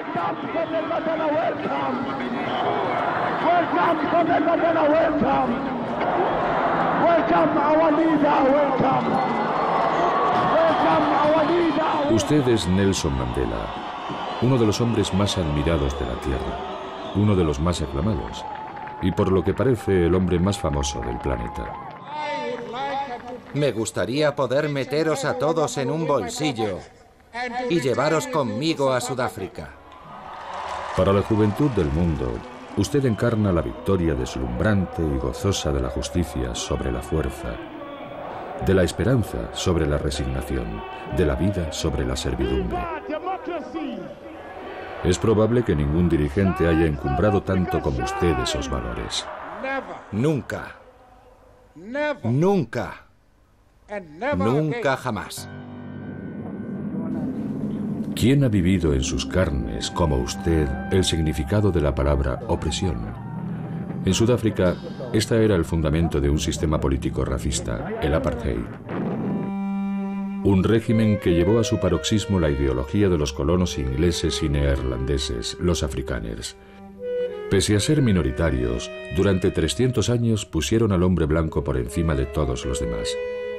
Welcome, Colonel Mandela, welcome. Welcome, Colonel Mandela, welcome. Welcome, our leader, welcome. Welcome, our leader. Usted es Nelson Mandela, uno de los hombres más admirados de la Tierra, uno de los más aclamados, y por lo que parece el hombre más famoso del planeta. Me gustaría poder meteros a todos en un bolsillo y llevaros conmigo a Sudáfrica. Para la juventud del mundo, usted encarna la victoria deslumbrante y gozosa de la justicia sobre la fuerza, de la esperanza sobre la resignación, de la vida sobre la servidumbre. Es probable que ningún dirigente haya encumbrado tanto como usted esos valores. Nunca. Nunca. Nunca jamás. ¿Quién ha vivido en sus carnes, como usted, el significado de la palabra opresión? En Sudáfrica, esta era el fundamento de un sistema político racista, el apartheid. Un régimen que llevó a su paroxismo la ideología de los colonos ingleses y neerlandeses, los afrikaners. Pese a ser minoritarios, durante 300 años pusieron al hombre blanco por encima de todos los demás.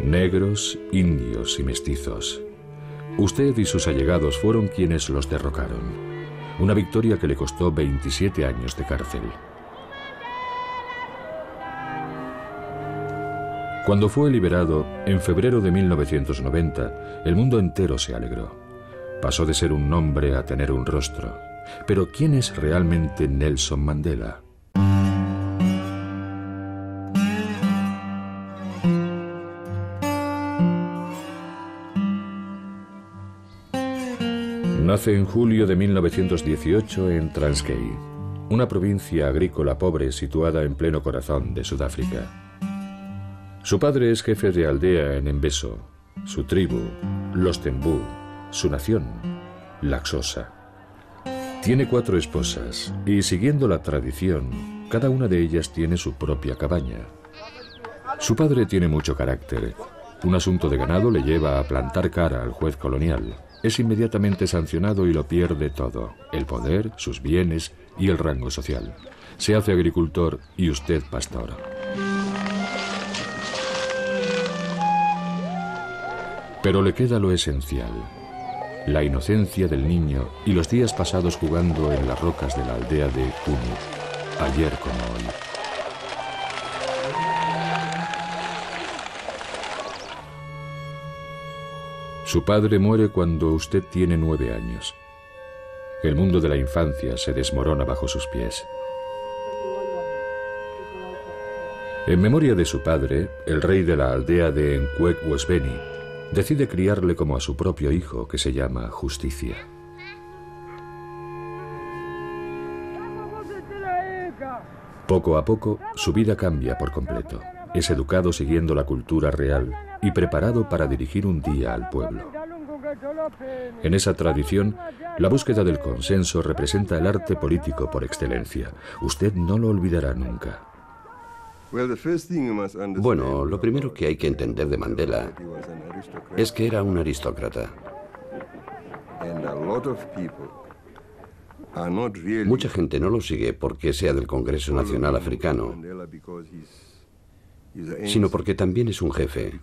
Negros, indios y mestizos. Usted y sus allegados fueron quienes los derrocaron. Una victoria que le costó 27 años de cárcel. Cuando fue liberado, en febrero de 1990, el mundo entero se alegró. Pasó de ser un nombre a tener un rostro. Pero ¿quién es realmente Nelson Mandela? Nace en julio de 1918 en Transkei, una provincia agrícola pobre situada en pleno corazón de Sudáfrica. Su padre es jefe de aldea en Embeso, su tribu, los Tembú, su nación, la Xhosa. Tiene 4 esposas y, siguiendo la tradición, cada una de ellas tiene su propia cabaña. Su padre tiene mucho carácter. Un asunto de ganado le lleva a plantar cara al juez colonial. Es inmediatamente sancionado y lo pierde todo: el poder, sus bienes y el rango social. Se hace agricultor y usted pastor. Pero le queda lo esencial: la inocencia del niño y los días pasados jugando en las rocas de la aldea de Kunu, ayer como hoy. Su padre muere cuando usted tiene 9 años. El mundo de la infancia se desmorona bajo sus pies. En memoria de su padre, el rey de la aldea de Nkwek-Wesbeni decide criarle como a su propio hijo, que se llama Justicia. Poco a poco, su vida cambia por completo. Es educado siguiendo la cultura real y preparado para dirigir un día al pueblo. En esa tradición, la búsqueda del consenso representa el arte político por excelencia. Usted no lo olvidará nunca. Bueno, lo primero que hay que entender de Mandela es que era un aristócrata. Mucha gente no lo sigue porque sea del Congreso Nacional Africano, sino porque también es un jefe.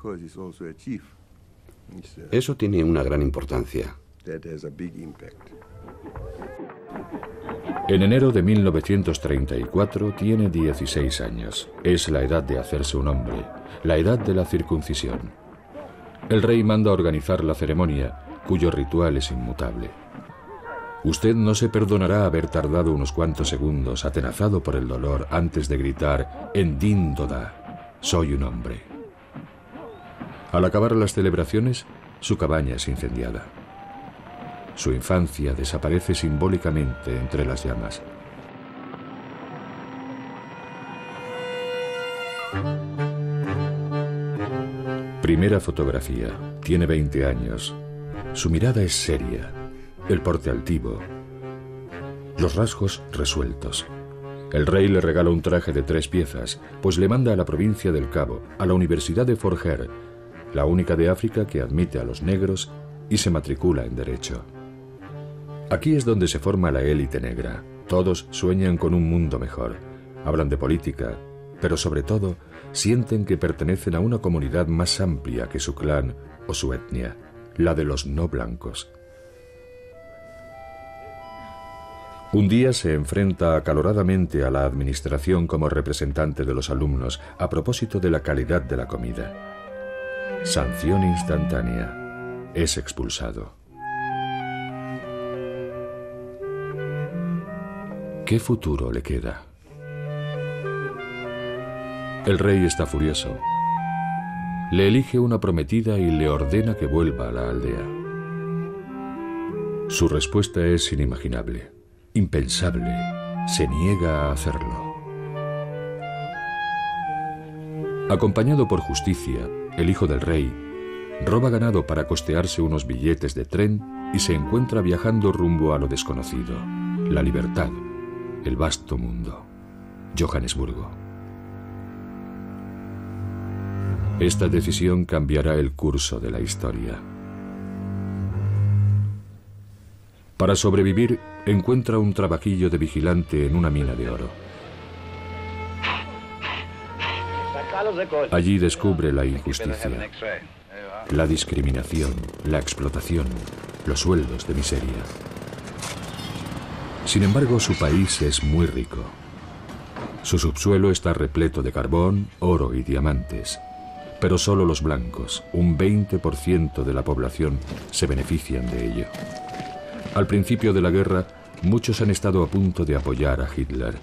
Eso tiene una gran importancia. En enero de 1934 tiene 16 años. Es la edad de hacerse un hombre, la edad de la circuncisión. El rey manda organizar la ceremonia, cuyo ritual es inmutable. Usted no se perdonará haber tardado unos cuantos segundos, atenazado por el dolor, antes de gritar "Ndindoda, soy un hombre". Al acabar las celebraciones, su cabaña es incendiada. Su infancia desaparece simbólicamente entre las llamas. Primera fotografía. Tiene 20 años. Su mirada es seria, el porte altivo, los rasgos resueltos. El rey le regala un traje de 3 piezas, pues le manda a la provincia del Cabo, a la Universidad de Fort Hare, la única de África que admite a los negros y se matricula en Derecho. Aquí es donde se forma la élite negra. Todos sueñan con un mundo mejor. Hablan de política, pero sobre todo sienten que pertenecen a una comunidad más amplia que su clan o su etnia, la de los no blancos. Un día se enfrenta acaloradamente a la administración como representante de los alumnos a propósito de la calidad de la comida. Sanción instantánea. Es expulsado. ¿Qué futuro le queda? El rey está furioso. Le elige una prometida y le ordena que vuelva a la aldea. Su respuesta es inimaginable, impensable. Se niega a hacerlo. Acompañado por Justicia, el hijo del rey, roba ganado para costearse unos billetes de tren y se encuentra viajando rumbo a lo desconocido, la libertad, el vasto mundo, Johannesburgo. Esta decisión cambiará el curso de la historia. Para sobrevivir, encuentra un trabajillo de vigilante en una mina de oro. Allí descubre la injusticia, la discriminación, la explotación, los sueldos de miseria. Sin embargo, su país es muy rico. Su subsuelo está repleto de carbón, oro y diamantes. Pero solo los blancos, un 20% de la población, se benefician de ello. Al principio de la guerra, muchos han estado a punto de apoyar a Hitler.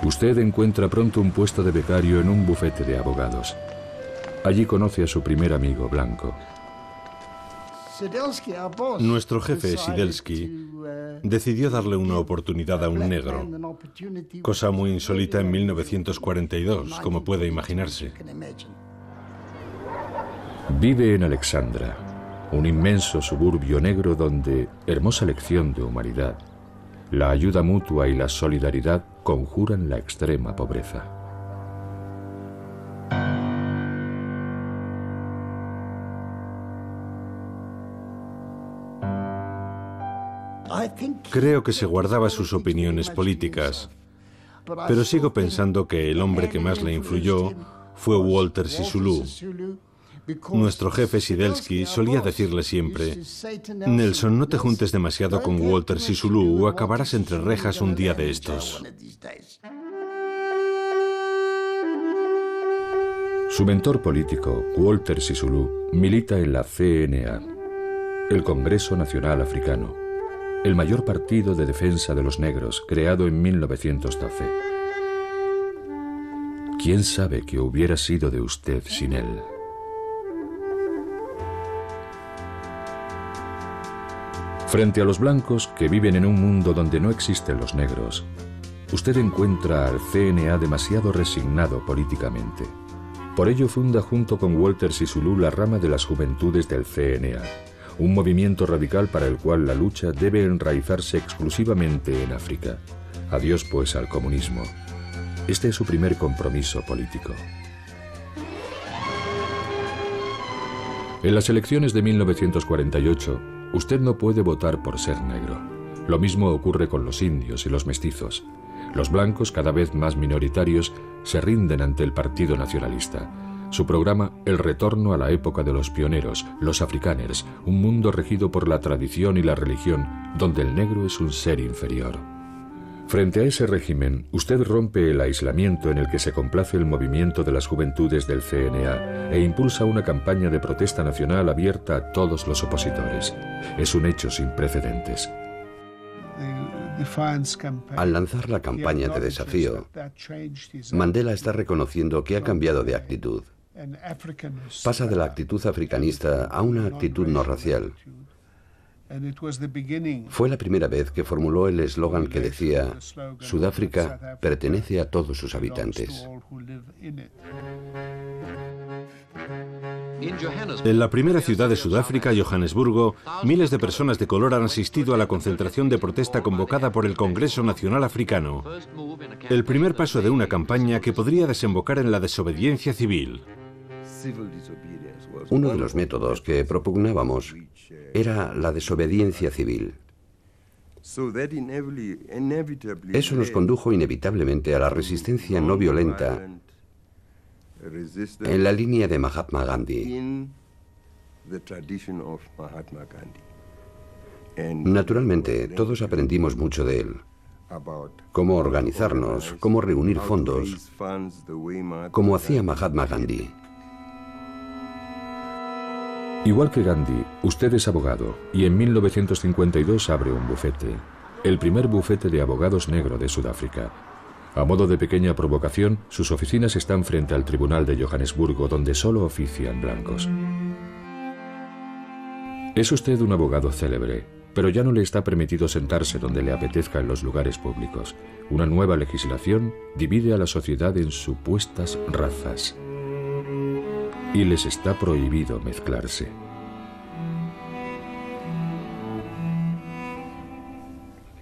Usted encuentra pronto un puesto de becario en un bufete de abogados. Allí conoce a su primer amigo blanco. Nuestro jefe, Sidelsky, decidió darle una oportunidad a un negro, cosa muy insólita en 1942, como puede imaginarse. Vive en Alexandra, un inmenso suburbio negro donde, hermosa lección de humanidad, la ayuda mutua y la solidaridad conjuran la extrema pobreza. Creo que se guardaba sus opiniones políticas, pero sigo pensando que el hombre que más le influyó fue Walter Sisulu. Nuestro jefe Sidelsky solía decirle siempre: Nelson, no te juntes demasiado con Walter Sisulu o acabarás entre rejas un día de estos. Su mentor político, Walter Sisulu, milita en la CNA, el Congreso Nacional Africano, el mayor partido de defensa de los negros, creado en 1912. ¿Quién sabe qué hubiera sido de usted sin él? Frente a los blancos que viven en un mundo donde no existen los negros, usted encuentra al CNA demasiado resignado políticamente. Por ello funda junto con Walter Sisulu la rama de las juventudes del CNA, un movimiento radical para el cual la lucha debe enraizarse exclusivamente en África. Adiós pues al comunismo. Este es su primer compromiso político. En las elecciones de 1948, usted no puede votar por ser negro. Lo mismo ocurre con los indios y los mestizos. Los blancos, cada vez más minoritarios, se rinden ante el Partido Nacionalista. Su programa, el retorno a la época de los pioneros, los afrikaners, un mundo regido por la tradición y la religión, donde el negro es un ser inferior. Frente a ese régimen, usted rompe el aislamiento en el que se complace el movimiento de las juventudes del CNA e impulsa una campaña de protesta nacional abierta a todos los opositores. Es un hecho sin precedentes. Al lanzar la campaña de desafío, Mandela está reconociendo que ha cambiado de actitud. Pasa de la actitud africanista a una actitud no racial. Fue la primera vez que formuló el eslogan que decía: Sudáfrica pertenece a todos sus habitantes. En la primera ciudad de Sudáfrica, Johannesburgo, miles de personas de color han asistido a la concentración de protesta convocada por el Congreso Nacional Africano. El primer paso de una campaña que podría desembocar en la desobediencia civil. Uno de los métodos que propugnábamos era la desobediencia civil. Eso nos condujo inevitablemente a la resistencia no violenta en la línea de Mahatma Gandhi. Naturalmente, todos aprendimos mucho de él. Cómo organizarnos, cómo reunir fondos, como hacía Mahatma Gandhi. Igual que Gandhi, usted es abogado y en 1952 abre un bufete, el primer bufete de abogados negro de Sudáfrica. A modo de pequeña provocación, sus oficinas están frente al Tribunal de Johannesburgo, donde solo ofician blancos. Es usted un abogado célebre, pero ya no le está permitido sentarse donde le apetezca en los lugares públicos. Una nueva legislación divide a la sociedad en supuestas razas y les está prohibido mezclarse.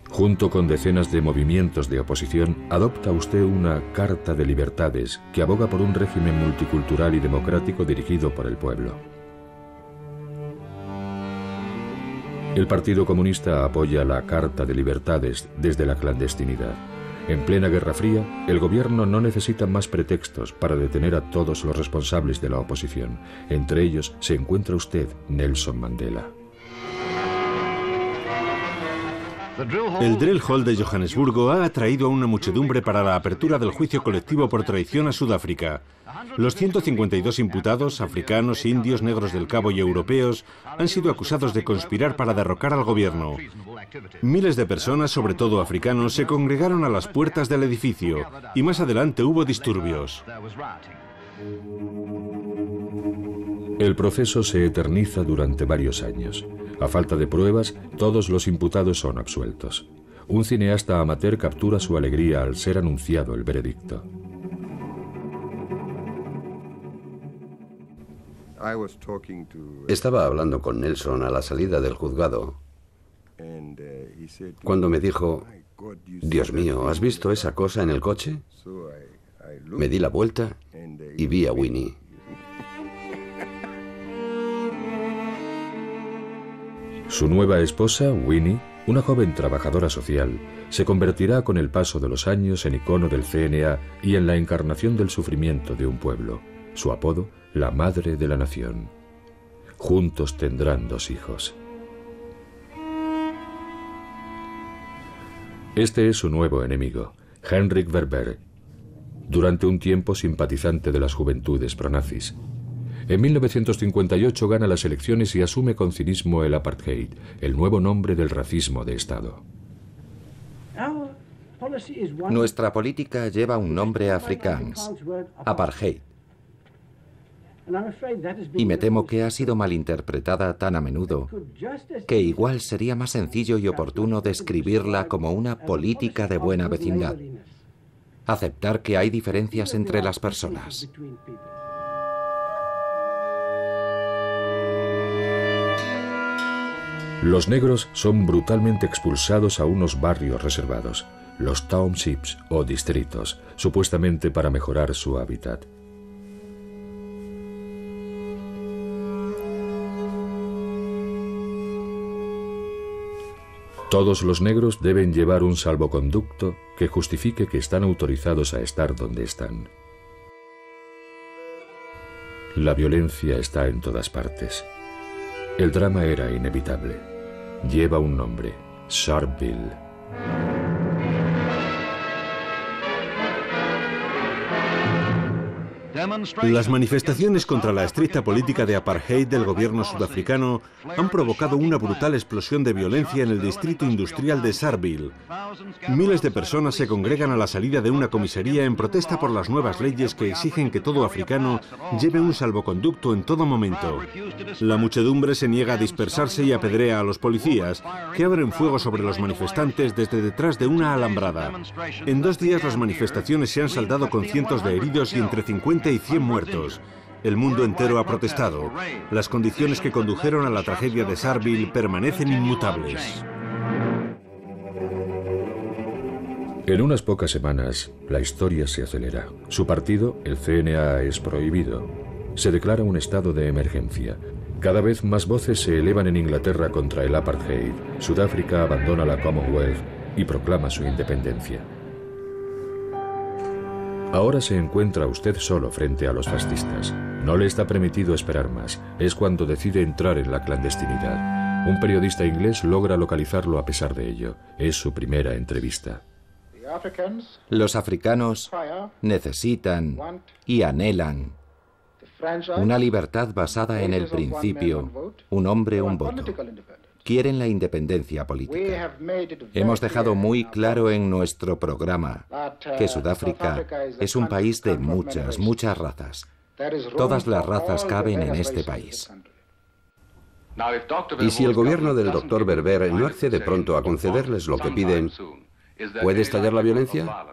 Junto con decenas de movimientos de oposición, adopta usted una Carta de Libertades que aboga por un régimen multicultural y democrático dirigido por el pueblo. El Partido Comunista apoya la Carta de Libertades desde la clandestinidad. En plena Guerra Fría, el gobierno no necesita más pretextos para detener a todos los responsables de la oposición. Entre ellos se encuentra usted, Nelson Mandela. El Drill Hall de Johannesburgo ha atraído a una muchedumbre para la apertura del juicio colectivo por traición a Sudáfrica. Los 152 imputados, africanos, indios, negros del Cabo y europeos, han sido acusados de conspirar para derrocar al gobierno. Miles de personas, sobre todo africanos, se congregaron a las puertas del edificio y más adelante hubo disturbios. El proceso se eterniza durante varios años. A falta de pruebas, todos los imputados son absueltos. Un cineasta amateur captura su alegría al ser anunciado el veredicto. Estaba hablando con Nelson a la salida del juzgado cuando me dijo: Dios mío, ¿has visto esa cosa en el coche? Me di la vuelta y vi a Winnie. Su nueva esposa, Winnie, una joven trabajadora social, se convertirá con el paso de los años en icono del CNA y en la encarnación del sufrimiento de un pueblo. Su apodo, la Madre de la Nación. Juntos tendrán 2 hijos. Este es su nuevo enemigo, Hendrik Verwoerd, durante un tiempo simpatizante de las juventudes pronazis. En 1958 gana las elecciones y asume con cinismo el apartheid, el nuevo nombre del racismo de Estado. Nuestra política lleva un nombre afrikaans, apartheid. Y me temo que ha sido malinterpretada tan a menudo que igual sería más sencillo y oportuno describirla como una política de buena vecindad. Aceptar que hay diferencias entre las personas. Los negros son brutalmente expulsados a unos barrios reservados, los townships o distritos, supuestamente para mejorar su hábitat. Todos los negros deben llevar un salvoconducto que justifique que están autorizados a estar donde están. La violencia está en todas partes. El drama era inevitable. Lleva un nombre: Sharpeville. Las manifestaciones contra la estricta política de apartheid del gobierno sudafricano han provocado una brutal explosión de violencia en el distrito industrial de Sharpeville. Miles de personas se congregan a la salida de una comisaría en protesta por las nuevas leyes que exigen que todo africano lleve un salvoconducto en todo momento. La muchedumbre se niega a dispersarse y apedrea a los policías, que abren fuego sobre los manifestantes desde detrás de una alambrada. En 2 días las manifestaciones se han saldado con cientos de heridos y entre 50 y 100 muertos. El mundo entero ha protestado. Las condiciones que condujeron a la tragedia de Sharpeville permanecen inmutables. En unas pocas semanas, la historia se acelera. Su partido, el CNA, es prohibido. Se declara un estado de emergencia. Cada vez más voces se elevan en Inglaterra contra el apartheid. Sudáfrica abandona la Commonwealth y proclama su independencia. Ahora se encuentra usted solo frente a los fascistas. No le está permitido esperar más. Es cuando decide entrar en la clandestinidad. Un periodista inglés logra localizarlo a pesar de ello. Es su primera entrevista. Los africanos necesitan y anhelan una libertad basada en el principio, un hombre, un voto. Quieren la independencia política. Hemos dejado muy claro en nuestro programa que Sudáfrica es un país de muchas, muchas razas. Todas las razas caben en este país. Y si el gobierno del Dr. Verveer no accede pronto a concederles lo que piden, ¿puede estallar la violencia?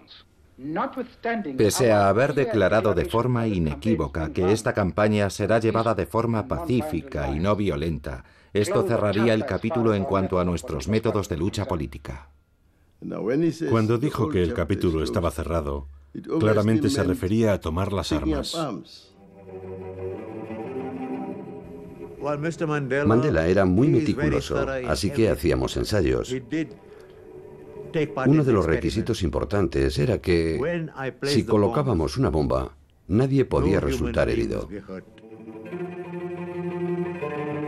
Pese a haber declarado de forma inequívoca que esta campaña será llevada de forma pacífica y no violenta, esto cerraría el capítulo en cuanto a nuestros métodos de lucha política. Cuando dijo que el capítulo estaba cerrado, claramente se refería a tomar las armas. Mandela era muy meticuloso, así que hacíamos ensayos. Uno de los requisitos importantes era que, si colocábamos una bomba, nadie podía resultar herido.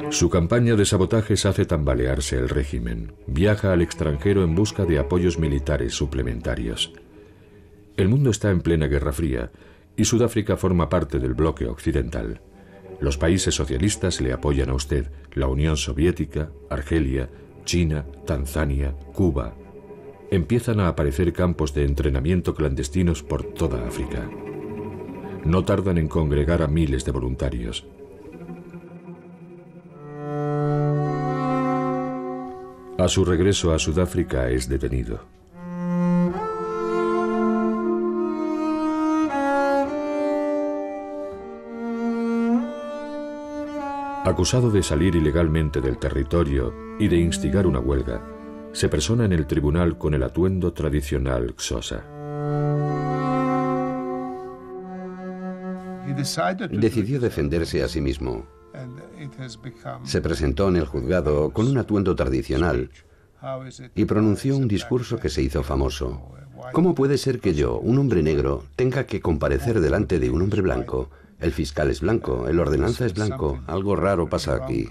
Su campaña de sabotajes hace tambalearse el régimen. Viaja al extranjero en busca de apoyos militares suplementarios. El mundo está en plena Guerra Fría y Sudáfrica forma parte del bloque occidental. Los países socialistas le apoyan a usted, la Unión Soviética, Argelia, China, Tanzania, Cuba. Empiezan a aparecer campos de entrenamiento clandestinos por toda África. No tardan en congregar a miles de voluntarios. A su regreso a Sudáfrica es detenido. Acusado de salir ilegalmente del territorio y de instigar una huelga, se persona en el tribunal con el atuendo tradicional Xhosa. Decidió defenderse a sí mismo. Se presentó en el juzgado con un atuendo tradicional y pronunció un discurso que se hizo famoso. ¿Cómo puede ser que yo, un hombre negro, tenga que comparecer delante de un hombre blanco? El fiscal es blanco, el ordenanza es blanco, algo raro pasa aquí.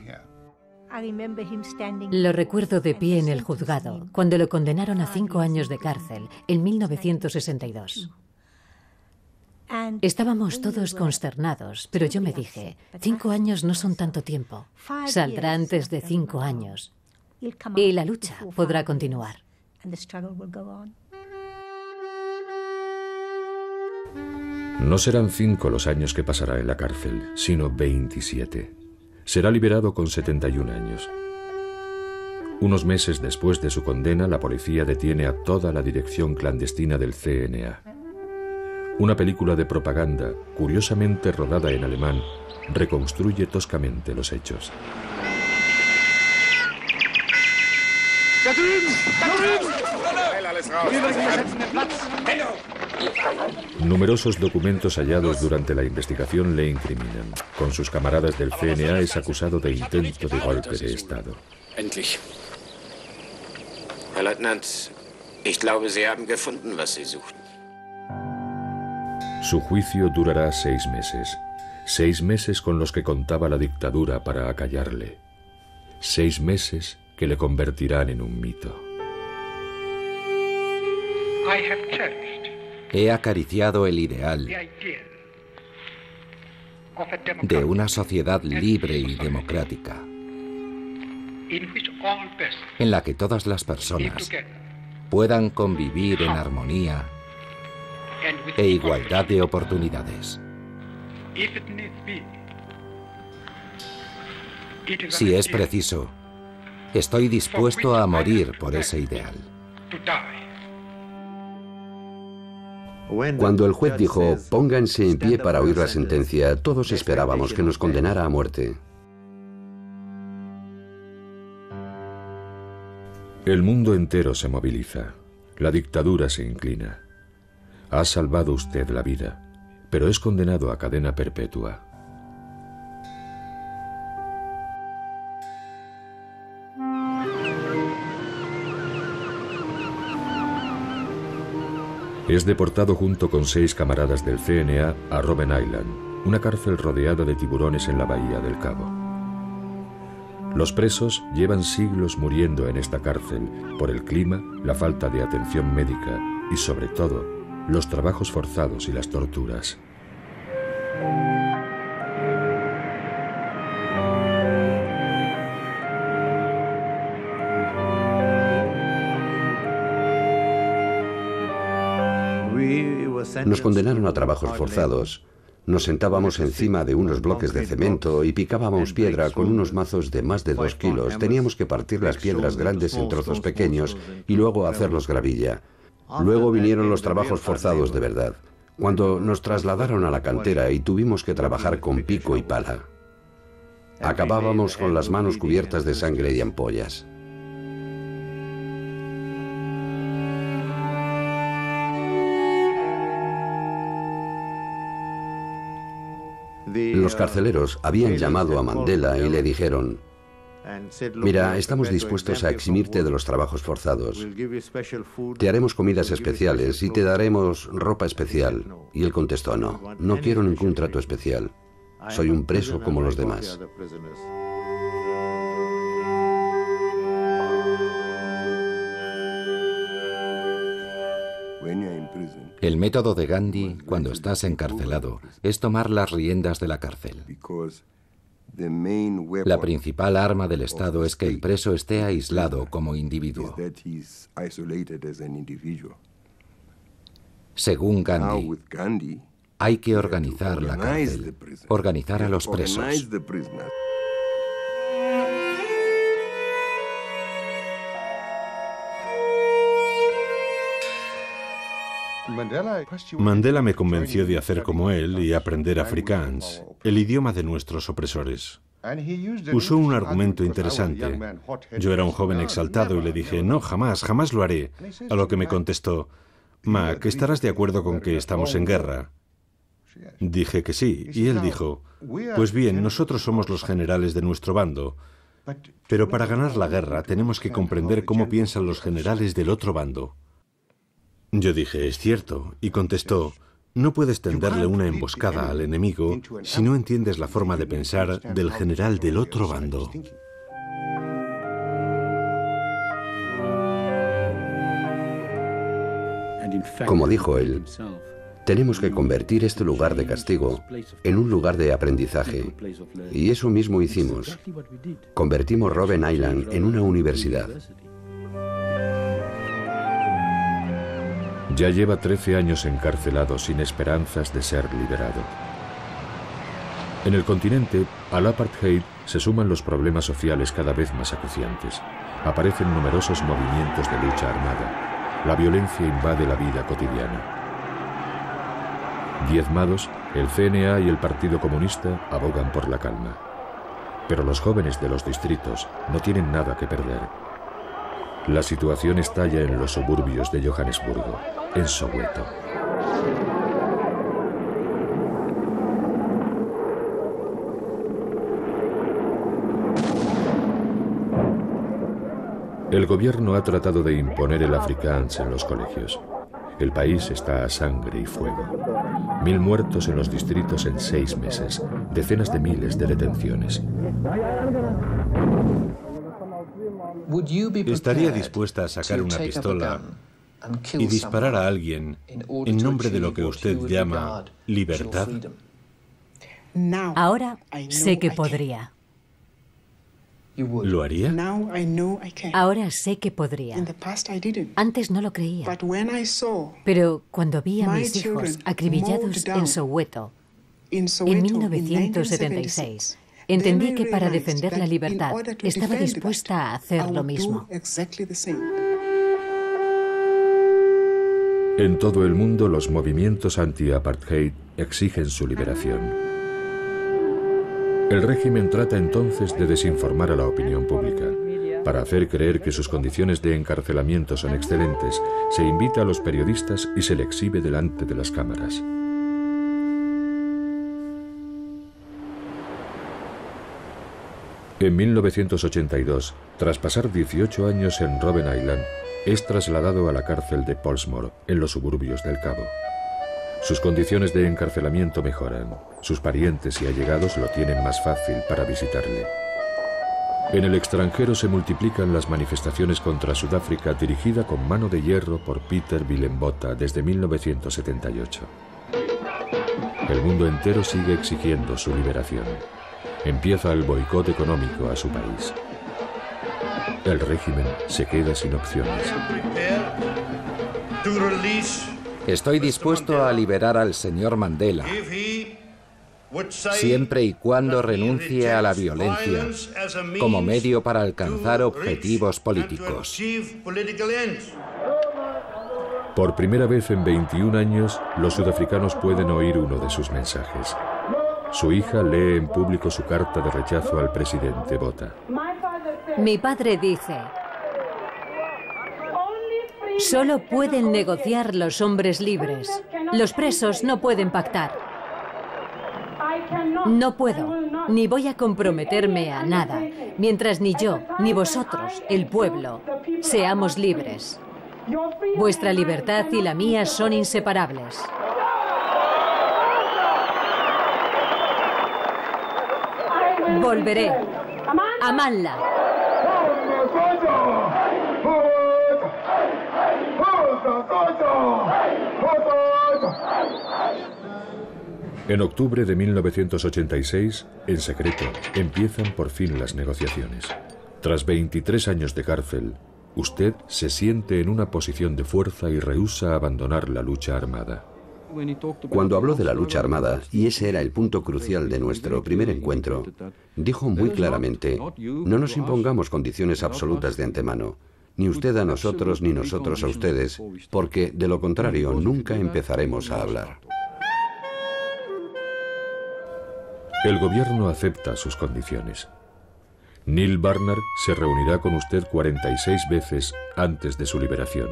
Lo recuerdo de pie en el juzgado, cuando lo condenaron a 5 años de cárcel, en 1962. Estábamos todos consternados, pero yo me dije, 5 años no son tanto tiempo. Saldrá antes de 5 años. Y la lucha podrá continuar. No serán 5 los años que pasará en la cárcel, sino 27. Será liberado con 71 años. Unos meses después de su condena, la policía detiene a toda la dirección clandestina del CNA. Una película de propaganda, curiosamente rodada en alemán, reconstruye toscamente los hechos. Numerosos documentos hallados durante la investigación le incriminan. Con sus camaradas del CNA es acusado de intento de golpe de Estado. Endlich. Herr Leutnant, ich glaube, Sie haben gefunden, was Sie suchten. Su juicio durará 6 meses. 6 meses con los que contaba la dictadura para acallarle. 6 meses que le convertirán en un mito. He acariciado el ideal de una sociedad libre y democrática, en la que todas las personas puedan convivir en armonía e igualdad de oportunidades. Si es preciso, estoy dispuesto a morir por ese ideal. Cuando el juez dijo, pónganse en pie para oír la sentencia, todos esperábamos que nos condenara a muerte. El mundo entero se moviliza. La dictadura se inclina. Ha salvado usted la vida, pero es condenado a cadena perpetua. Es deportado junto con 6 camaradas del CNA a Robben Island, una cárcel rodeada de tiburones en la bahía del Cabo. Los presos llevan siglos muriendo en esta cárcel por el clima, la falta de atención médica y, sobre todo, los trabajos forzados y las torturas. Nos condenaron a trabajos forzados. Nos sentábamos encima de unos bloques de cemento y picábamos piedra con unos mazos de más de 2 kilos. Teníamos que partir las piedras grandes en trozos pequeños y luego hacerlos gravilla. Luego vinieron los trabajos forzados de verdad, cuando nos trasladaron a la cantera y tuvimos que trabajar con pico y pala. Acabábamos con las manos cubiertas de sangre y ampollas. Los carceleros habían llamado a Mandela y le dijeron: mira, estamos dispuestos a eximirte de los trabajos forzados. Te haremos comidas especiales y te daremos ropa especial. Y él contestó: no, no quiero ningún trato especial. Soy un preso como los demás. El método de Gandhi, cuando estás encarcelado, es tomar las riendas de la cárcel. La principal arma del Estado es que el preso esté aislado como individuo. Según Gandhi, hay que organizar la cárcel, organizar a los presos. Mandela me convenció de hacer como él y aprender Afrikaans, el idioma de nuestros opresores. Usó un argumento interesante. Yo era un joven exaltado y le dije: no, jamás, jamás lo haré. A lo que me contestó: Mac, ¿estarás de acuerdo con que estamos en guerra? Dije que sí, y él dijo: pues bien, nosotros somos los generales de nuestro bando, pero para ganar la guerra tenemos que comprender cómo piensan los generales del otro bando. Yo dije: es cierto, y contestó: no puedes tenderle una emboscada al enemigo si no entiendes la forma de pensar del general del otro bando. Como dijo él, tenemos que convertir este lugar de castigo en un lugar de aprendizaje. Y eso mismo hicimos. Convertimos Robben Island en una universidad. Ya lleva 13 años encarcelado sin esperanzas de ser liberado. En el continente, al apartheid se suman los problemas sociales cada vez más acuciantes. Aparecen numerosos movimientos de lucha armada. La violencia invade la vida cotidiana. Diezmados, el CNA y el Partido Comunista abogan por la calma. Pero los jóvenes de los distritos no tienen nada que perder. La situación estalla en los suburbios de Johannesburgo, en Soweto. El gobierno ha tratado de imponer el Afrikaans en los colegios. El país está a sangre y fuego. 1000 muertos en los distritos en 6 meses, decenas de miles de detenciones. ¿Estaría dispuesta a sacar una pistola y disparar a alguien en nombre de lo que usted llama libertad? Ahora sé que podría. ¿Lo haría? Ahora sé que podría. Antes no lo creía. Pero cuando vi a mis hijos acribillados en Soweto en 1976, entendí que para defender la libertad estaba dispuesta a hacer lo mismo. En todo el mundo, los movimientos anti-apartheid exigen su liberación. El régimen trata entonces de desinformar a la opinión pública. Para hacer creer que sus condiciones de encarcelamiento son excelentes, se invita a los periodistas y se le exhibe delante de las cámaras. En 1982, tras pasar 18 años en Robben Island, es trasladado a la cárcel de Portsmouth, en los suburbios del Cabo. Sus condiciones de encarcelamiento mejoran. Sus parientes y allegados lo tienen más fácil para visitarle. En el extranjero se multiplican las manifestaciones contra Sudáfrica dirigida con mano de hierro por Peter Willem Botha desde 1978. El mundo entero sigue exigiendo su liberación. Empieza el boicot económico a su país. El régimen se queda sin opciones. Estoy dispuesto a liberar al señor Mandela, siempre y cuando renuncie a la violencia como medio para alcanzar objetivos políticos. Por primera vez en 21 años, los sudafricanos pueden oír uno de sus mensajes. Su hija lee en público su carta de rechazo al presidente Botha. Mi padre dice: solo pueden negociar los hombres libres. Los presos no pueden pactar. No puedo, ni voy a comprometerme a nada, mientras ni yo, ni vosotros, el pueblo, seamos libres. Vuestra libertad y la mía son inseparables. Volveré. Amadla. En octubre de 1986, en secreto, empiezan por fin las negociaciones. Tras 23 años de cárcel, usted se siente en una posición de fuerza y rehúsa abandonar la lucha armada. Cuando habló de la lucha armada, y ese era el punto crucial de nuestro primer encuentro, dijo muy claramente: no nos impongamos condiciones absolutas de antemano, ni usted a nosotros ni nosotros a ustedes, porque de lo contrario nunca empezaremos a hablar. El gobierno acepta sus condiciones. Neil Barnard se reunirá con usted 46 veces antes de su liberación.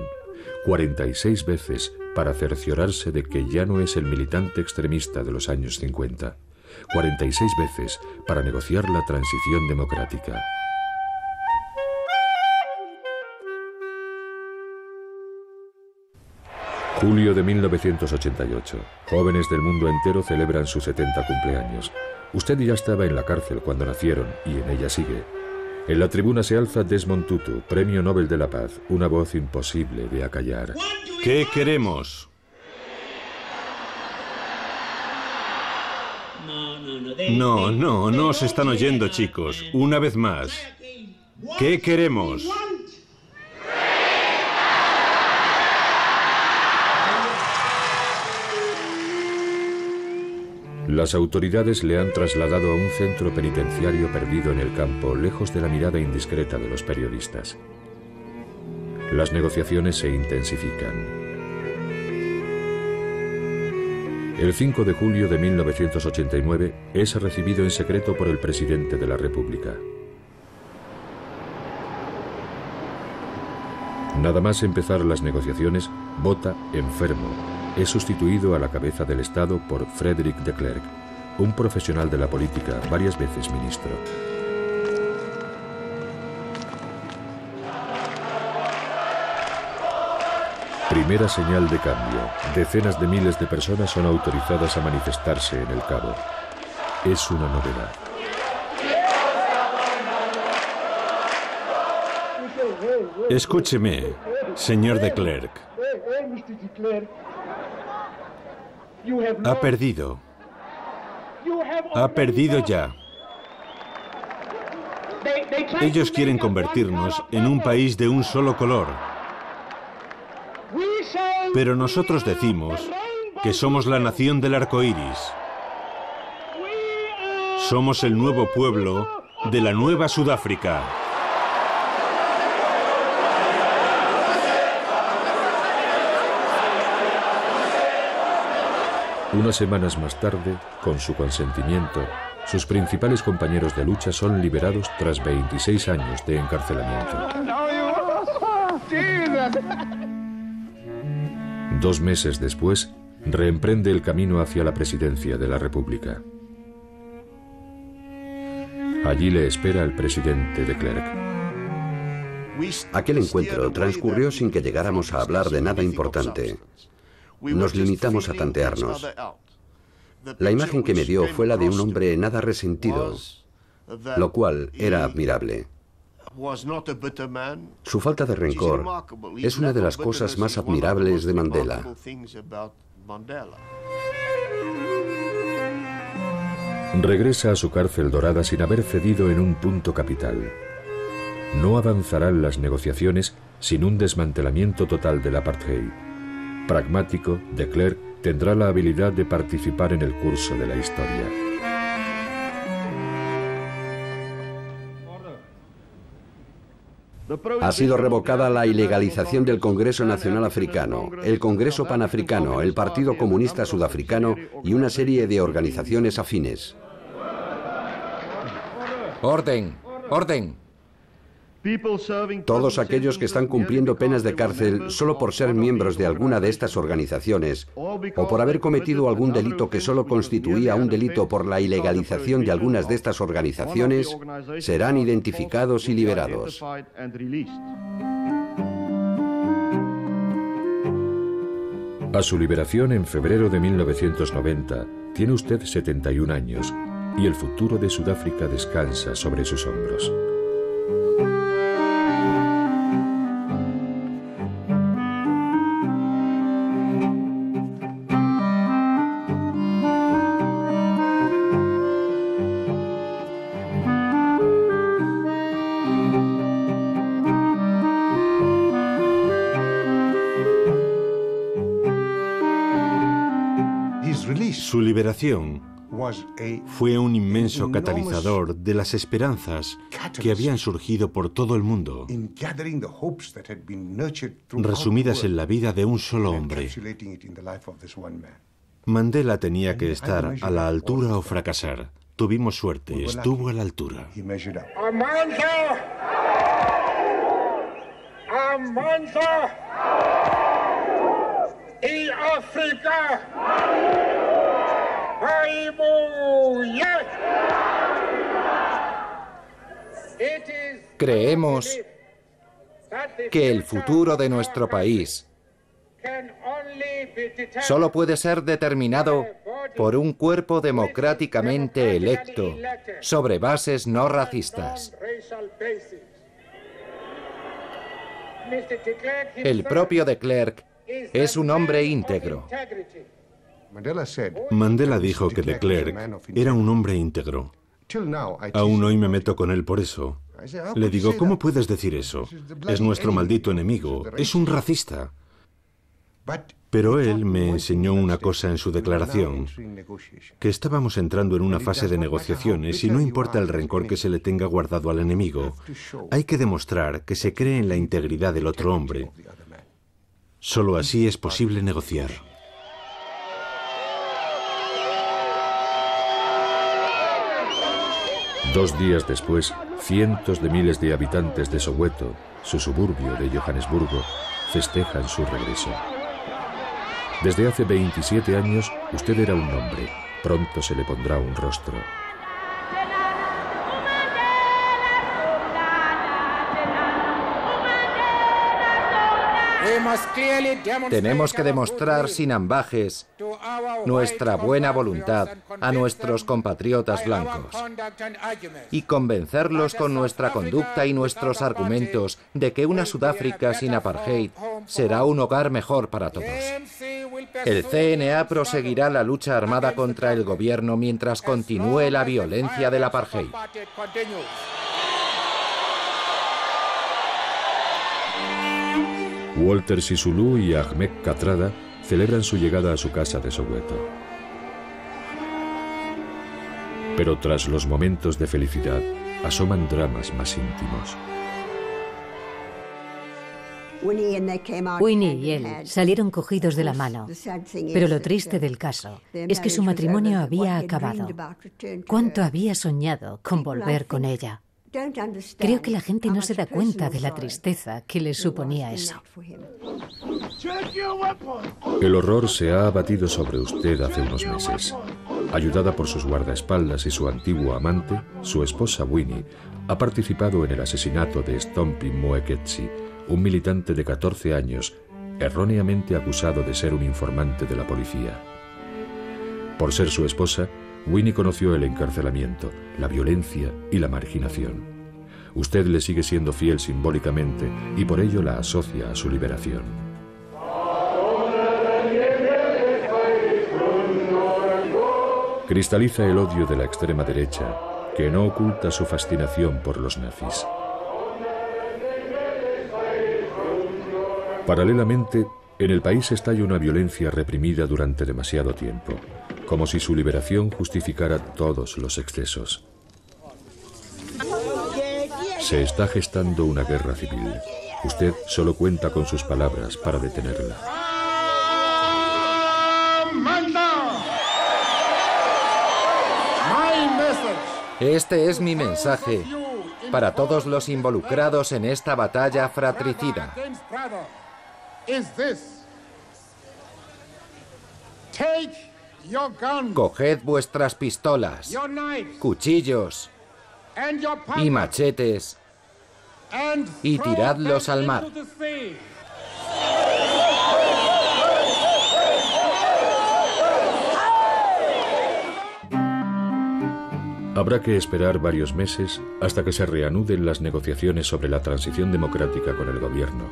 46 veces para cerciorarse de que ya no es el militante extremista de los años 50. 46 veces para negociar la transición democrática. Julio de 1988. Jóvenes del mundo entero celebran su 70 cumpleaños. Usted ya estaba en la cárcel cuando nacieron y en ella sigue. En la tribuna se alza Desmond Tutu, Premio Nobel de la Paz, una voz imposible de acallar. ¿Qué queremos? No os están oyendo, chicos. Una vez más. ¿Qué queremos? Las autoridades le han trasladado a un centro penitenciario perdido en el campo, lejos de la mirada indiscreta de los periodistas. Las negociaciones se intensifican. El 5 de julio de 1989 es recibido en secreto por el presidente de la República. Nada más empezar las negociaciones, Botha, enfermo, es sustituido a la cabeza del Estado por Frédéric de Klerk, un profesional de la política, varias veces ministro. Primera señal de cambio. Decenas de miles de personas son autorizadas a manifestarse en el Cabo. Es una novedad. Escúcheme, señor de Klerk. Ha perdido. Ha perdido ya. Ellos quieren convertirnos en un país de un solo color. Pero nosotros decimos que somos la nación del arco iris. Somos el nuevo pueblo de la nueva Sudáfrica. Unas semanas más tarde, con su consentimiento, sus principales compañeros de lucha son liberados tras 26 años de encarcelamiento. 2 meses después, reemprende el camino hacia la presidencia de la República. Allí le espera el presidente de Klerk. Aquel encuentro transcurrió sin que llegáramos a hablar de nada importante. Nos limitamos a tantearnos. La imagen que me dio fue la de un hombre nada resentido, lo cual era admirable. Su falta de rencor es una de las cosas más admirables de Mandela. Regresa a su cárcel dorada sin haber cedido en un punto capital. No avanzarán las negociaciones sin un desmantelamiento total del apartheid. Pragmático, de Klerk tendrá la habilidad de participar en el curso de la historia. Ha sido revocada la ilegalización del Congreso Nacional Africano, el Congreso Panafricano, el Partido Comunista Sudafricano y una serie de organizaciones afines. ¡Orden! ¡Orden! Todos aquellos que están cumpliendo penas de cárcel solo por ser miembros de alguna de estas organizaciones o por haber cometido algún delito que solo constituía un delito por la ilegalización de algunas de estas organizaciones serán identificados y liberados. A su liberación en febrero de 1990, tiene usted 71 años y el futuro de Sudáfrica descansa sobre sus hombros. Su liberación fue un inmenso catalizador de las esperanzas que habían surgido por todo el mundo, resumidas en la vida de un solo hombre. Mandela tenía que estar a la altura o fracasar. Tuvimos suerte, estuvo a la altura. Y África. Creemos que el futuro de nuestro país solo puede ser determinado por un cuerpo democráticamente electo sobre bases no racistas. El propio de Klerk es un hombre íntegro. Mandela dijo que de Klerk era un hombre íntegro. Aún hoy me meto con él por eso. Le digo, ¿cómo puedes decir eso? Es nuestro maldito enemigo, es un racista. Pero él me enseñó una cosa en su declaración, que estábamos entrando en una fase de negociaciones y no importa el rencor que se le tenga guardado al enemigo, hay que demostrar que se cree en la integridad del otro hombre. Solo así es posible negociar. Dos días después, cientos de miles de habitantes de Soweto, su suburbio de Johannesburgo, festejan su regreso. Desde hace 27 años, usted era un nombre. Pronto se le pondrá un rostro. Tenemos que demostrar sin ambajes nuestra buena voluntad a nuestros compatriotas blancos y convencerlos con nuestra conducta y nuestros argumentos de que una Sudáfrica sin apartheid será un hogar mejor para todos. El CNA proseguirá la lucha armada contra el gobierno mientras continúe la violencia del apartheid. Walter Sisulu y Ahmed Kathrada celebran su llegada a su casa de Soweto. Pero tras los momentos de felicidad, asoman dramas más íntimos. Winnie y él salieron cogidos de la mano, pero lo triste del caso es que su matrimonio había acabado. ¿Cuánto había soñado con volver con ella? Creo que la gente no se da cuenta de la tristeza que le suponía eso. El horror se ha abatido sobre usted hace unos meses. Ayudada por sus guardaespaldas y su antiguo amante, su esposa Winnie ha participado en el asesinato de Stompie Moeketsi, un militante de 14 años, erróneamente acusado de ser un informante de la policía. Por ser su esposa, Winnie conoció el encarcelamiento, la violencia y la marginación. Usted le sigue siendo fiel simbólicamente y por ello la asocia a su liberación. Cristaliza el odio de la extrema derecha, que no oculta su fascinación por los nazis. Paralelamente, en el país estalla una violencia reprimida durante demasiado tiempo, como si su liberación justificara todos los excesos. Se está gestando una guerra civil. Usted solo cuenta con sus palabras para detenerla. Este es mi mensaje para todos los involucrados en esta batalla fratricida. Coged vuestras pistolas, cuchillos y machetes y tiradlos al mar. Habrá que esperar varios meses hasta que se reanuden las negociaciones sobre la transición democrática con el gobierno.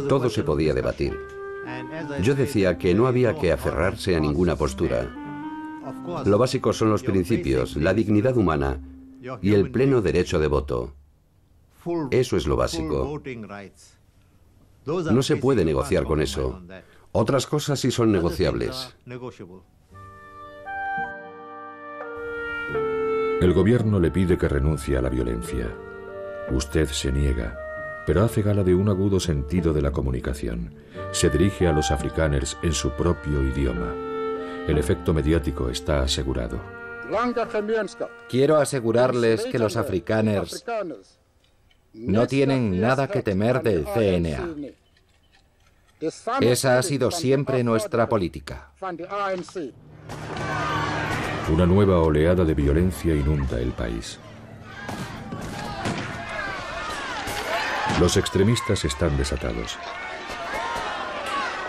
Todo se podía debatir. Yo decía que no había que aferrarse a ninguna postura. Lo básico son los principios, la dignidad humana y el pleno derecho de voto. Eso es lo básico. No se puede negociar con eso. Otras cosas sí son negociables. El gobierno le pide que renuncie a la violencia. Usted se niega, pero hace gala de un agudo sentido de la comunicación. Se dirige a los afrikaners en su propio idioma. El efecto mediático está asegurado. Quiero asegurarles que los afrikaners no tienen nada que temer del CNA. Esa ha sido siempre nuestra política. Una nueva oleada de violencia inunda el país. Los extremistas están desatados.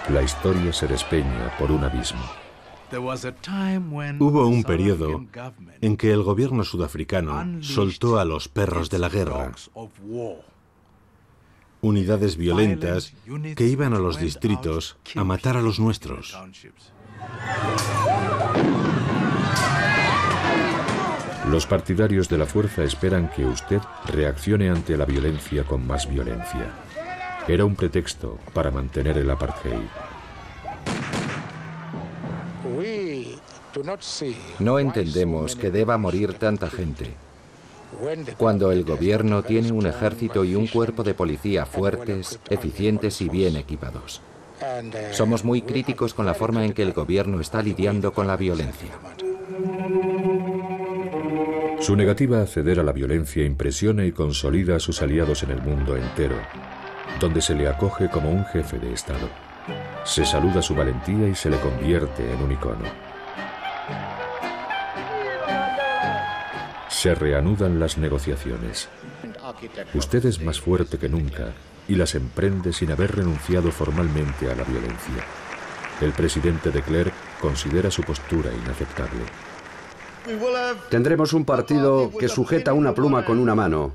La historia se despeña por un abismo. Hubo un periodo en que el gobierno sudafricano soltó a los perros de la guerra, unidades violentas que iban a los distritos a matar a los nuestros. Los partidarios de la fuerza esperan que usted reaccione ante la violencia con más violencia. Era un pretexto para mantener el apartheid. No entendemos que deba morir tanta gente cuando el gobierno tiene un ejército y un cuerpo de policía fuertes, eficientes y bien equipados. Somos muy críticos con la forma en que el gobierno está lidiando con la violencia. Su negativa a ceder a la violencia impresiona y consolida a sus aliados en el mundo entero, donde se le acoge como un jefe de Estado. Se saluda su valentía y se le convierte en un icono. Se reanudan las negociaciones. Usted es más fuerte que nunca y las emprende sin haber renunciado formalmente a la violencia. El presidente de Klerk considera su postura inaceptable. Tendremos un partido que sujeta una pluma con una mano,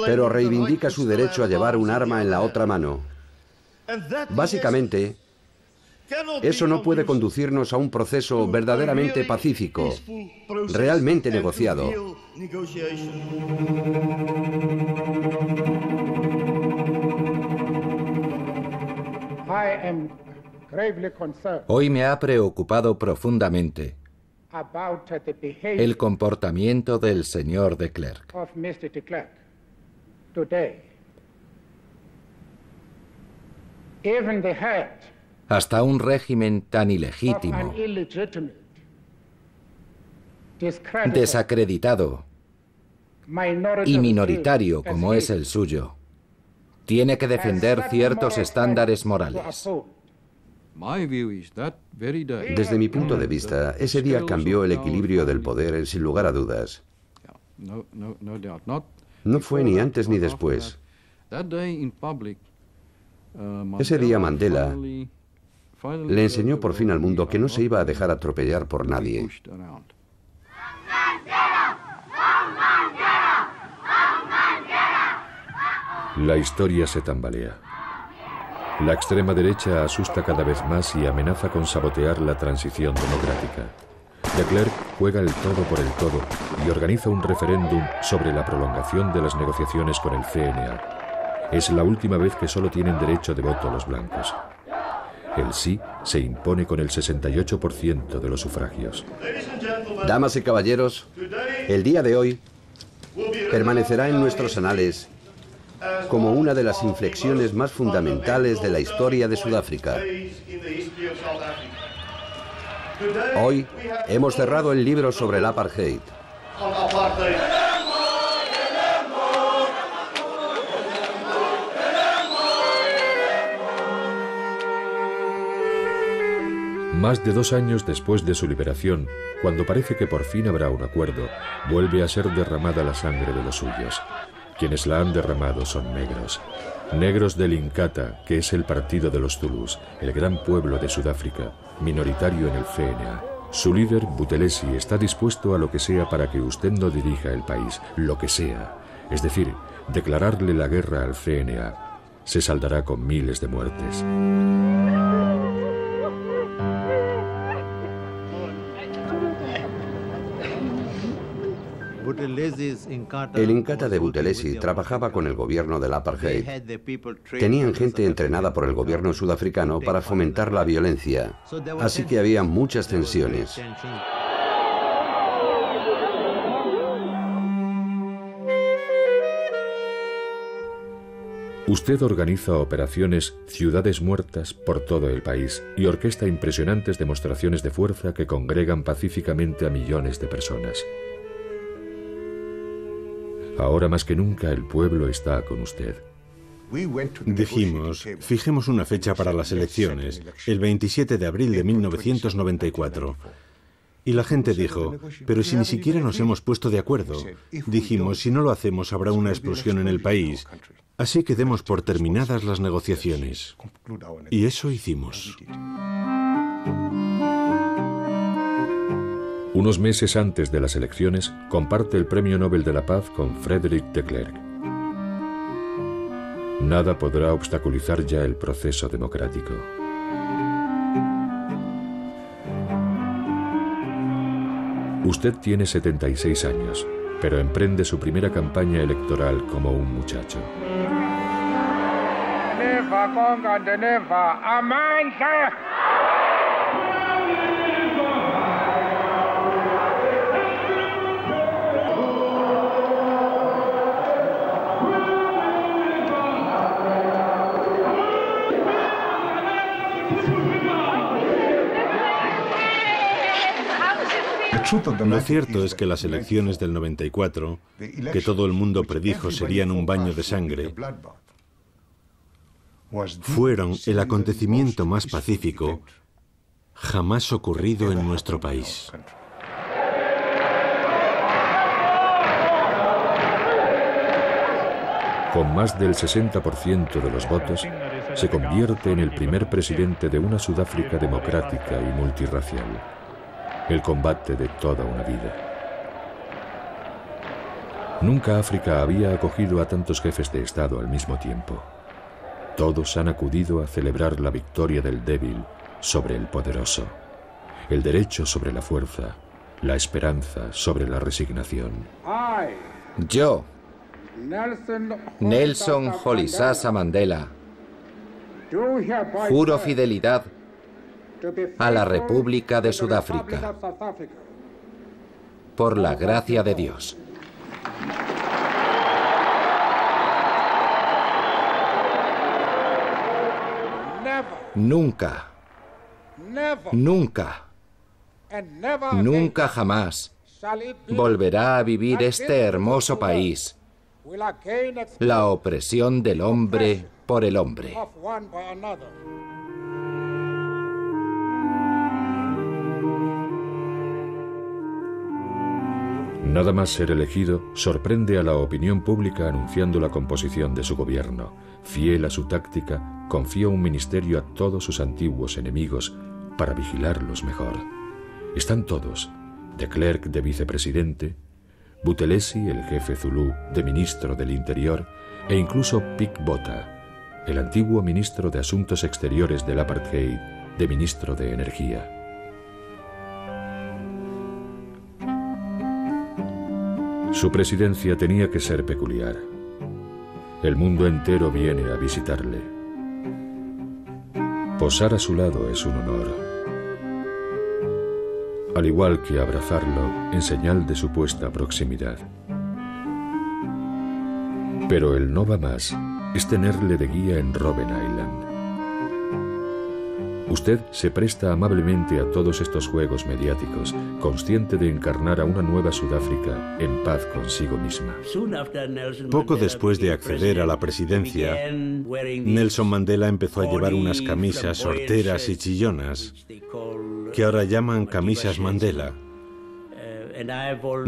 pero reivindica su derecho a llevar un arma en la otra mano. Básicamente, eso no puede conducirnos a un proceso verdaderamente pacífico, realmente negociado. Hoy me ha preocupado profundamente el comportamiento del señor de Klerk. Hasta un régimen tan ilegítimo, desacreditado y minoritario como es el suyo, tiene que defender ciertos estándares morales. Desde mi punto de vista, ese día cambió el equilibrio del poder sin lugar a dudas. No fue ni antes ni después. Ese día Mandela le enseñó por fin al mundo que no se iba a dejar atropellar por nadie. La historia se tambalea. La extrema derecha asusta cada vez más y amenaza con sabotear la transición democrática. De Klerk juega el todo por el todo y organiza un referéndum sobre la prolongación de las negociaciones con el CNA. Es la última vez que solo tienen derecho de voto los blancos. El sí se impone con el 68% de los sufragios. Damas y caballeros, el día de hoy permanecerá en nuestros anales como una de las inflexiones más fundamentales de la historia de Sudáfrica. Hoy hemos cerrado el libro sobre el apartheid. Más de 2 años después de su liberación, cuando parece que por fin habrá un acuerdo, vuelve a ser derramada la sangre de los suyos. Quienes la han derramado son negros. Negros del Inkatha, que es el partido de los Zulus, el gran pueblo de Sudáfrica, minoritario en el CNA. Su líder, Buthelezi, está dispuesto a lo que sea para que usted no dirija el país, lo que sea. Es decir, declararle la guerra al CNA. Se saldará con miles de muertes. El Inkatha de Buthelezi trabajaba con el gobierno del apartheid. Tenían gente entrenada por el gobierno sudafricano para fomentar la violencia, así que había muchas tensiones. Usted organiza operaciones Ciudades Muertas por todo el país y orquesta impresionantes demostraciones de fuerza que congregan pacíficamente a millones de personas. Ahora más que nunca el pueblo está con usted. Dijimos, fijemos una fecha para las elecciones, el 27 de abril de 1994. Y la gente dijo, pero si ni siquiera nos hemos puesto de acuerdo. Dijimos, si no lo hacemos habrá una explosión en el país. Así que demos por terminadas las negociaciones. Y eso hicimos. Unos meses antes de las elecciones, comparte el Premio Nobel de la Paz con Frédéric de Klerk. Nada podrá obstaculizar ya el proceso democrático. Usted tiene 76 años, pero emprende su primera campaña electoral como un muchacho. Lo cierto es que las elecciones del 94, que todo el mundo predijo serían un baño de sangre, fueron el acontecimiento más pacífico jamás ocurrido en nuestro país. Con más del 60% de los votos, se convierte en el primer presidente de una Sudáfrica democrática y multirracial. El combate de toda una vida. Nunca África había acogido a tantos jefes de Estado al mismo tiempo. Todos han acudido a celebrar la victoria del débil sobre el poderoso, el derecho sobre la fuerza, la esperanza sobre la resignación. Yo, Nelson Rolihlahla Mandela, juro fidelidad a la República de Sudáfrica, por la gracia de Dios. Nunca, nunca, nunca jamás volverá a vivir este hermoso país La opresión del hombre por el hombre. Nada más ser elegido, sorprende a la opinión pública anunciando la composición de su gobierno. Fiel a su táctica, confió un ministerio a todos sus antiguos enemigos para vigilarlos mejor. Están todos, de Klerk de vicepresidente, Buthelezi, el jefe zulú, de ministro del Interior, e incluso Pik Botha, el antiguo ministro de Asuntos Exteriores del Apartheid, de ministro de Energía. Su presidencia tenía que ser peculiar. El mundo entero viene a visitarle. Posar a su lado es un honor, al igual que abrazarlo en señal de supuesta proximidad. Pero el no va más es tenerle de guía en Robben Island. Usted se presta amablemente a todos estos juegos mediáticos, consciente de encarnar a una nueva Sudáfrica en paz consigo misma. Poco después de acceder a la presidencia, Nelson Mandela empezó a llevar unas camisas horteras y chillonas, que ahora llaman camisas Mandela.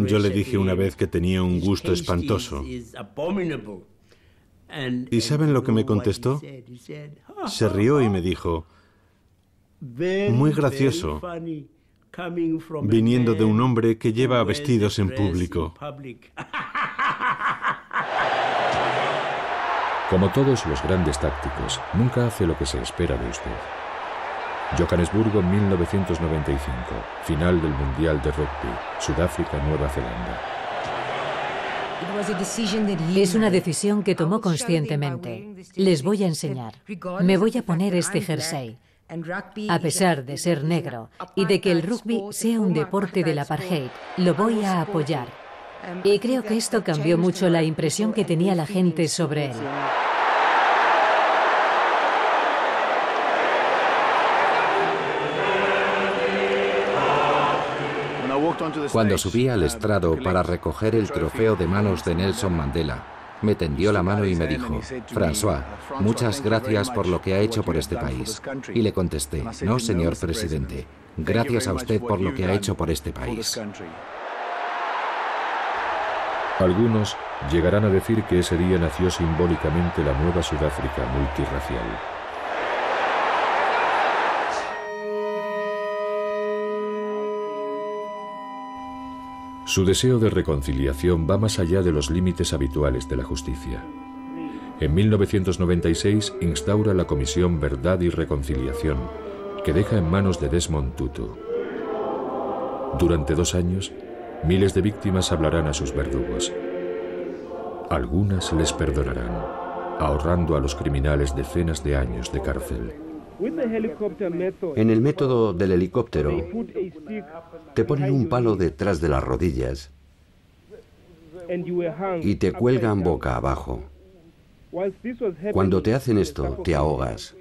Yo le dije una vez que tenía un gusto espantoso. ¿Y saben lo que me contestó? Se rió y me dijo: muy gracioso, viniendo de un hombre que lleva vestidos en público. Como todos los grandes tácticos, nunca hace lo que se espera de usted. Johannesburgo, 1995, final del Mundial de Rugby, Sudáfrica-Nueva Zelanda. Es una decisión que tomó conscientemente. Les voy a enseñar. Me voy a poner este jersey. A pesar de ser negro y de que el rugby sea un deporte del apartheid, lo voy a apoyar. Y creo que esto cambió mucho la impresión que tenía la gente sobre él. Cuando subí al estrado para recoger el trofeo de manos de Nelson Mandela, me tendió la mano y me dijo: François, muchas gracias por lo que ha hecho por este país. Y le contesté: no, señor presidente, gracias a usted por lo que ha hecho por este país. Algunos llegarán a decir que ese día nació simbólicamente la nueva Sudáfrica multirracial. Su deseo de reconciliación va más allá de los límites habituales de la justicia. En 1996 instaura la Comisión Verdad y Reconciliación, que deja en manos de Desmond Tutu. Durante 2 años, miles de víctimas hablarán a sus verdugos. Algunas les perdonarán, ahorrando a los criminales decenas de años de cárcel. En el método del helicóptero, te ponen un palo detrás de las rodillas y te cuelgan boca abajo. Cuando te hacen esto, te ahogas.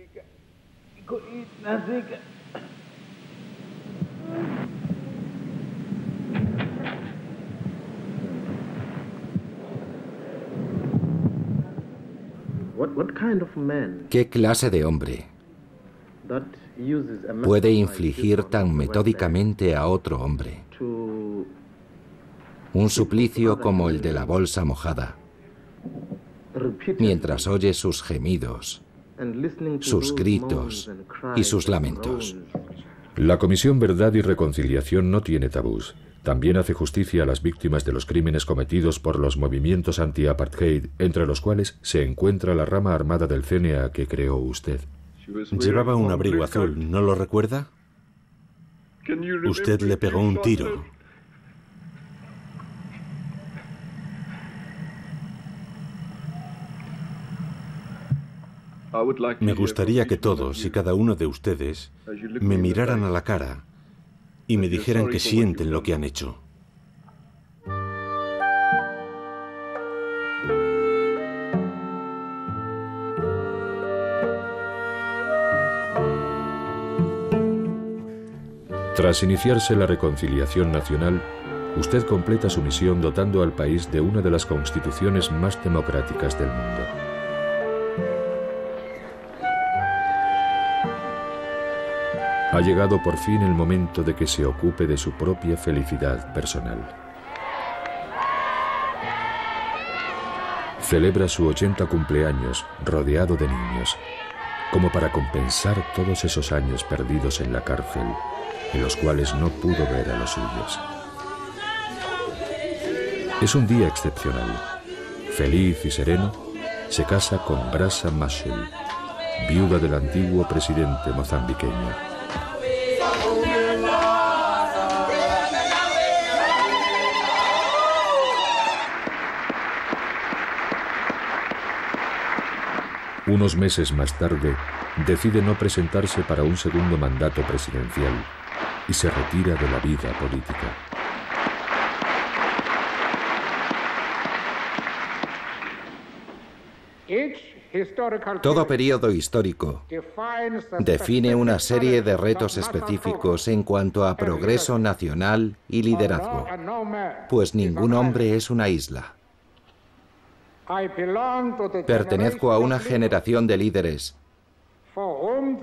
¿Qué clase de hombre puede infligir tan metódicamente a otro hombre un suplicio como el de la bolsa mojada, mientras oye sus gemidos, sus gritos y sus lamentos? La Comisión Verdad y Reconciliación no tiene tabús. También hace justicia a las víctimas de los crímenes cometidos por los movimientos anti-apartheid, entre los cuales se encuentra la rama armada del CNA que creó usted. Llevaba un abrigo azul, ¿no lo recuerda? Usted le pegó un tiro. Me gustaría que todos y cada uno de ustedes me miraran a la cara y me dijeran que sienten lo que han hecho. Tras iniciarse la reconciliación nacional, usted completa su misión dotando al país de una de las constituciones más democráticas del mundo. Ha llegado por fin el momento de que se ocupe de su propia felicidad personal. Celebra su 80 cumpleaños rodeado de niños, como para compensar todos esos años perdidos en la cárcel, en los cuales no pudo ver a los suyos. Es un día excepcional. Feliz y sereno, se casa con Graça Machel, viuda del antiguo presidente mozambiqueño. Unos meses más tarde, decide no presentarse para un segundo mandato presidencial y se retira de la vida política. Todo periodo histórico define una serie de retos específicos en cuanto a progreso nacional y liderazgo, pues ningún hombre es una isla. Pertenezco a una generación de líderes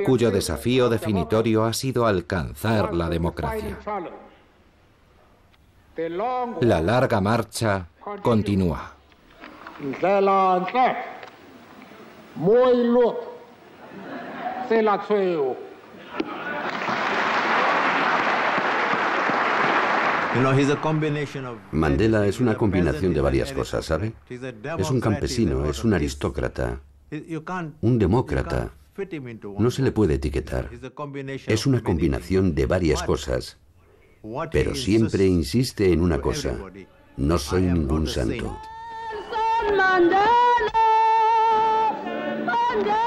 cuyo desafío definitorio ha sido alcanzar la democracia. La larga marcha continúa. Mandela es una combinación de varias cosas, ¿sabe? Es un campesino, es un aristócrata, un demócrata. No se le puede etiquetar. Es una combinación de varias cosas, pero siempre insiste en una cosa: no soy ningún santo. Mandela, Mandela,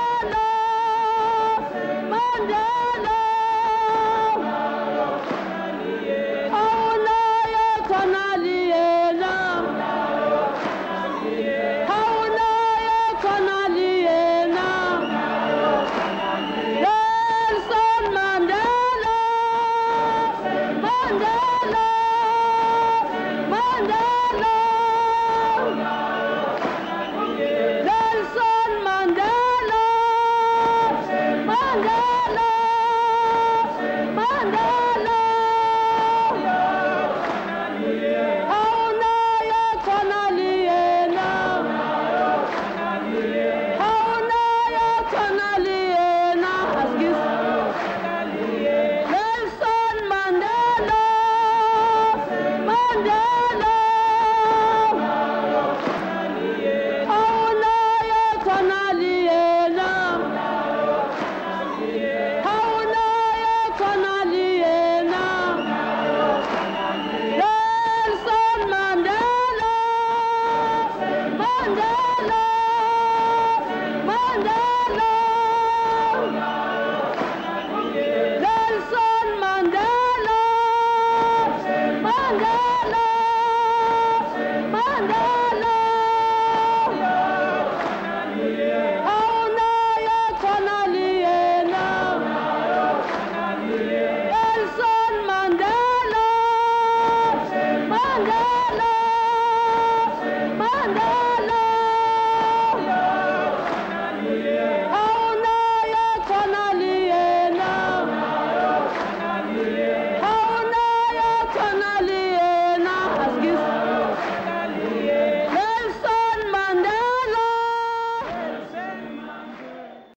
Mandela.